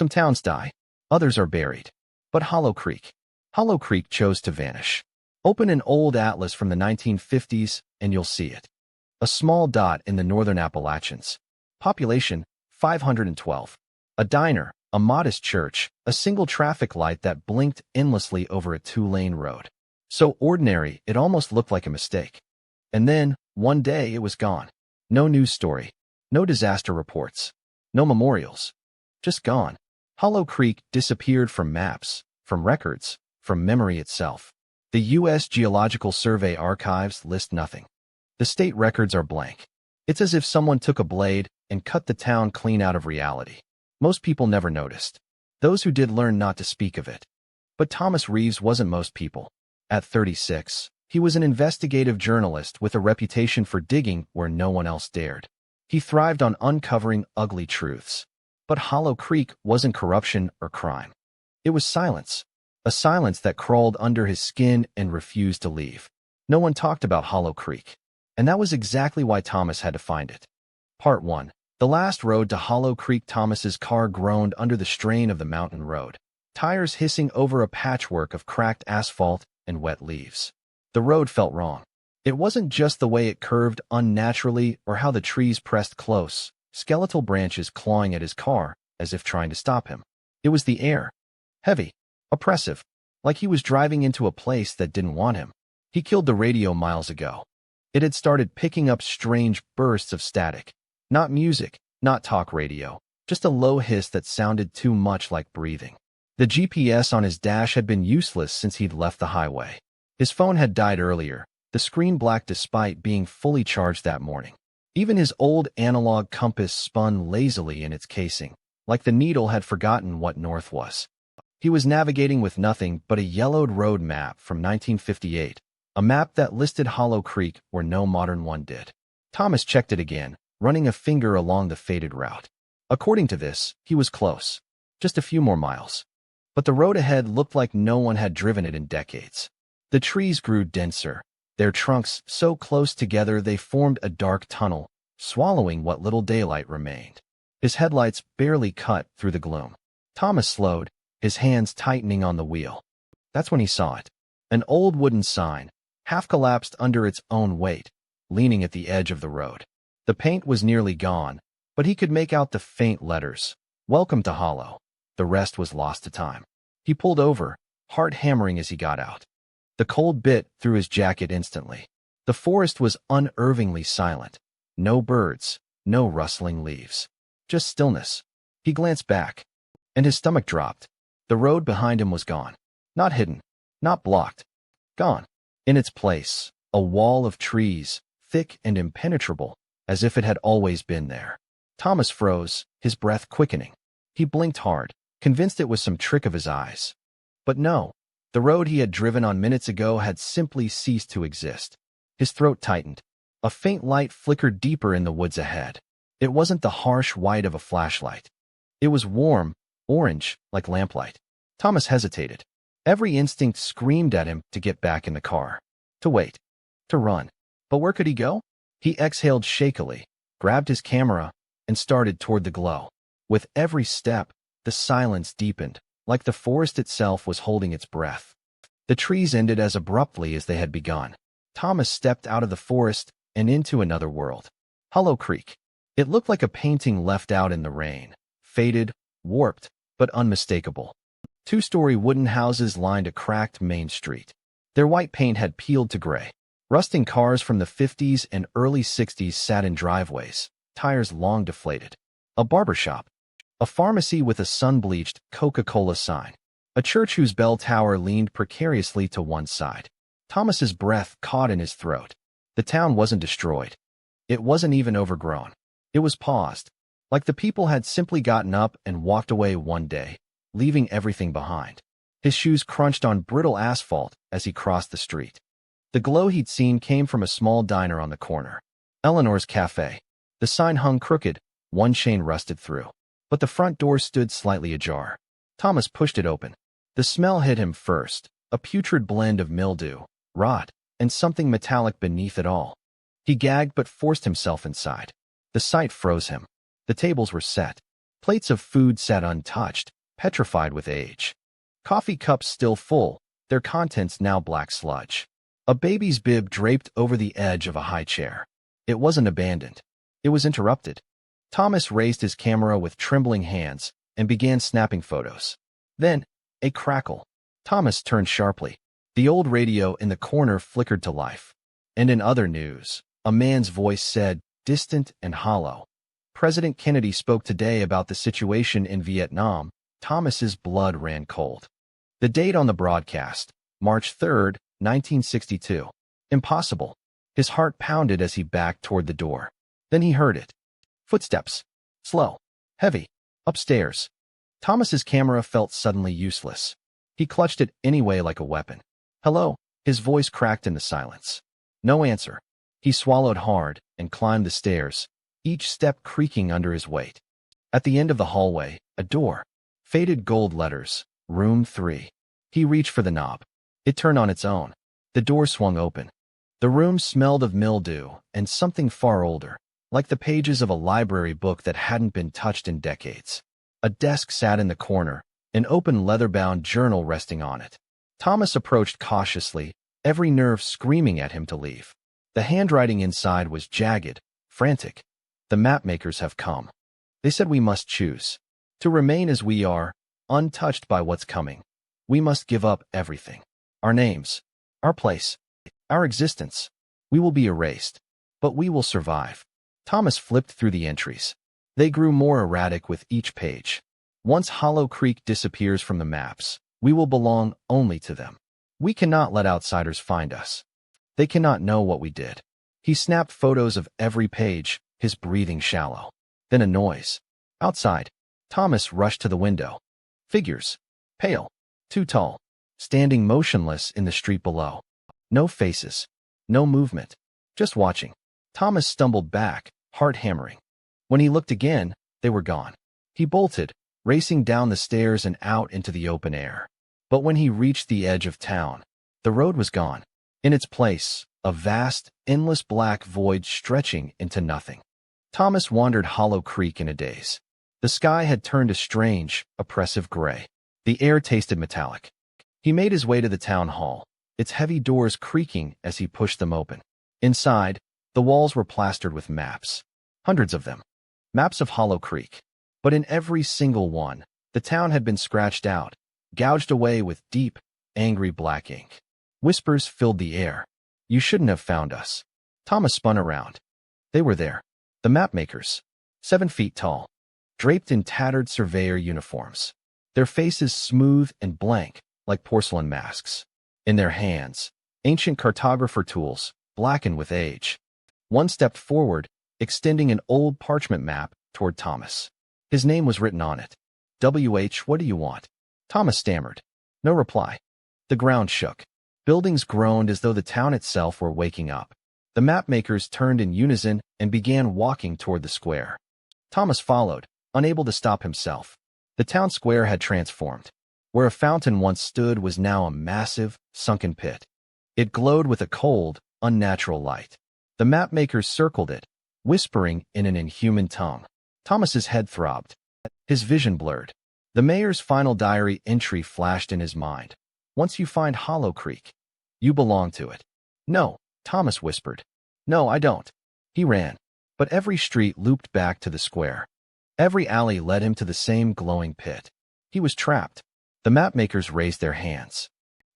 Some towns die. Others are buried. But Hollow Creek chose to vanish. Open an old atlas from the 1950s and you'll see it. A small dot in the northern Appalachians. Population, 512. A diner, a modest church, a single traffic light that blinked endlessly over a two-lane road. So ordinary, it almost looked like a mistake. And then, one day, it was gone. No news story. No disaster reports. No memorials. Just gone. Hollow Creek disappeared from maps, from records, from memory itself. The U.S. Geological Survey archives list nothing. The state records are blank. It's as if someone took a blade and cut the town clean out of reality. Most people never noticed. Those who did learned not to speak of it. But Thomas Reeves wasn't most people. At 36, he was an investigative journalist with a reputation for digging where no one else dared. He thrived on uncovering ugly truths. But Hollow Creek wasn't corruption or crime. It was silence. A silence that crawled under his skin and refused to leave. No one talked about Hollow Creek. And that was exactly why Thomas had to find it. Part 1. The last road to Hollow Creek. Thomas's car groaned under the strain of the mountain road. Tires hissing over a patchwork of cracked asphalt and wet leaves. The road felt wrong. It wasn't just the way it curved unnaturally or how the trees pressed close, skeletal branches clawing at his car as if trying to stop him. It was the air. Heavy. Oppressive. Like he was driving into a place that didn't want him. He killed the radio miles ago. It had started picking up strange bursts of static. Not music, not talk radio, just a low hiss that sounded too much like breathing. The GPS on his dash had been useless since he'd left the highway. His phone had died earlier, the screen black despite being fully charged that morning. Even his old analog compass spun lazily in its casing, like the needle had forgotten what north was. He was navigating with nothing but a yellowed road map from 1958, a map that listed Hollow Creek where no modern one did. Thomas checked it again, running a finger along the faded route. According to this, he was close. Just a few more miles. But the road ahead looked like no one had driven it in decades. The trees grew denser, their trunks so close together they formed a dark tunnel, swallowing what little daylight remained. His headlights barely cut through the gloom. Thomas slowed, his hands tightening on the wheel. That's when he saw it. An old wooden sign, half collapsed under its own weight, leaning at the edge of the road. The paint was nearly gone, but he could make out the faint letters. Welcome to Hollow. The rest was lost to time. He pulled over, heart hammering as he got out. The cold bit through his jacket instantly. The forest was unnervingly silent. No birds, no rustling leaves. Just stillness. He glanced back, and his stomach dropped. The road behind him was gone. Not hidden, not blocked. Gone. In its place, a wall of trees, thick and impenetrable, as if it had always been there. Thomas froze, his breath quickening. He blinked hard, convinced it was some trick of his eyes. But no, the road he had driven on minutes ago had simply ceased to exist. His throat tightened. A faint light flickered deeper in the woods ahead. It wasn't the harsh white of a flashlight. It was warm, orange, like lamplight. Thomas hesitated. Every instinct screamed at him to get back in the car. To wait. To run. But where could he go? He exhaled shakily, grabbed his camera, and started toward the glow. With every step, the silence deepened, like the forest itself was holding its breath. The trees ended as abruptly as they had begun. Thomas stepped out of the forest and into another world. Hollow Creek. It looked like a painting left out in the rain. Faded, warped, but unmistakable. Two-story wooden houses lined a cracked main street. Their white paint had peeled to gray. Rusting cars from the 50s and early 60s sat in driveways, tires long deflated. A barber shop. A pharmacy with a sun-bleached Coca-Cola sign. A church whose bell tower leaned precariously to one side. Thomas's breath caught in his throat. The town wasn't destroyed. It wasn't even overgrown. It was paused, like the people had simply gotten up and walked away one day, leaving everything behind. His shoes crunched on brittle asphalt as he crossed the street. The glow he'd seen came from a small diner on the corner. Eleanor's Cafe. The sign hung crooked, one chain rusted through. But the front door stood slightly ajar. Thomas pushed it open. The smell hit him first, a putrid blend of mildew, rot, and something metallic beneath it all. He gagged but forced himself inside. The sight froze him. The tables were set. Plates of food sat untouched, petrified with age. Coffee cups still full, their contents now black sludge. A baby's bib draped over the edge of a high chair. It wasn't abandoned. It was interrupted. Thomas raised his camera with trembling hands and began snapping photos. Then, a crackle. Thomas turned sharply. The old radio in the corner flickered to life. And in other news, a man's voice said, distant and hollow, "President Kennedy spoke today about the situation in Vietnam." Thomas's blood ran cold. The date on the broadcast, March 3rd, 1962. Impossible. His heart pounded as he backed toward the door. Then he heard it. Footsteps. Slow. Heavy. Upstairs. Thomas's camera felt suddenly useless. He clutched it anyway like a weapon. "Hello?" His voice cracked in the silence. No answer. He swallowed hard and climbed the stairs, each step creaking under his weight. At the end of the hallway, a door. Faded gold letters. Room 3. He reached for the knob. It turned on its own. The door swung open. The room smelled of mildew and something far older, like the pages of a library book that hadn't been touched in decades. A desk sat in the corner, an open leather-bound journal resting on it. Thomas approached cautiously, every nerve screaming at him to leave. The handwriting inside was jagged, frantic. "The mapmakers have come. They said we must choose. To remain as we are, untouched by what's coming. We must give up everything. Our names, our place, our existence. We will be erased, but we will survive." Thomas flipped through the entries. They grew more erratic with each page. "Once Hollow Creek disappears from the maps, we will belong only to them. We cannot let outsiders find us. They cannot know what we did." He snapped photos of every page, his breathing shallow. Then a noise. Outside, Thomas rushed to the window. Figures. Pale. Too tall. Standing motionless in the street below. No faces. No movement. Just watching. Thomas stumbled back, heart hammering. When he looked again, they were gone. He bolted, racing down the stairs and out into the open air. But when he reached the edge of town, the road was gone. In its place, a vast, endless black void stretching into nothing. Thomas wandered Hollow Creek in a daze. The sky had turned a strange, oppressive gray. The air tasted metallic. He made his way to the town hall, its heavy doors creaking as he pushed them open. Inside, the walls were plastered with maps. Hundreds of them. Maps of Hollow Creek. But in every single one, the town had been scratched out, gouged away with deep, angry black ink. Whispers filled the air. "You shouldn't have found us." Thomas spun around. They were there. The mapmakers. 7 feet tall. Draped in tattered surveyor uniforms. Their faces smooth and blank, like porcelain masks. In their hands, ancient cartographer tools, blackened with age. One stepped forward, extending an old parchment map toward Thomas. His name was written on it. "W.H., what do you want?" Thomas stammered. No reply. The ground shook. Buildings groaned as though the town itself were waking up. The mapmakers turned in unison and began walking toward the square. Thomas followed, unable to stop himself. The town square had transformed. Where a fountain once stood was now a massive, sunken pit. It glowed with a cold, unnatural light. The mapmakers circled it, whispering in an inhuman tongue. Thomas's head throbbed. His vision blurred. The mayor's final diary entry flashed in his mind. "Once you find Hollow Creek, you belong to it." "No," Thomas whispered. "No, I don't." He ran. But every street looped back to the square. Every alley led him to the same glowing pit. He was trapped. The mapmakers raised their hands.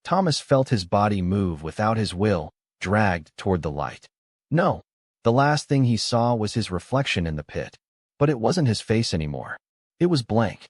Thomas felt his body move without his will, dragged toward the light. No. The last thing he saw was his reflection in the pit. But it wasn't his face anymore. It was blank.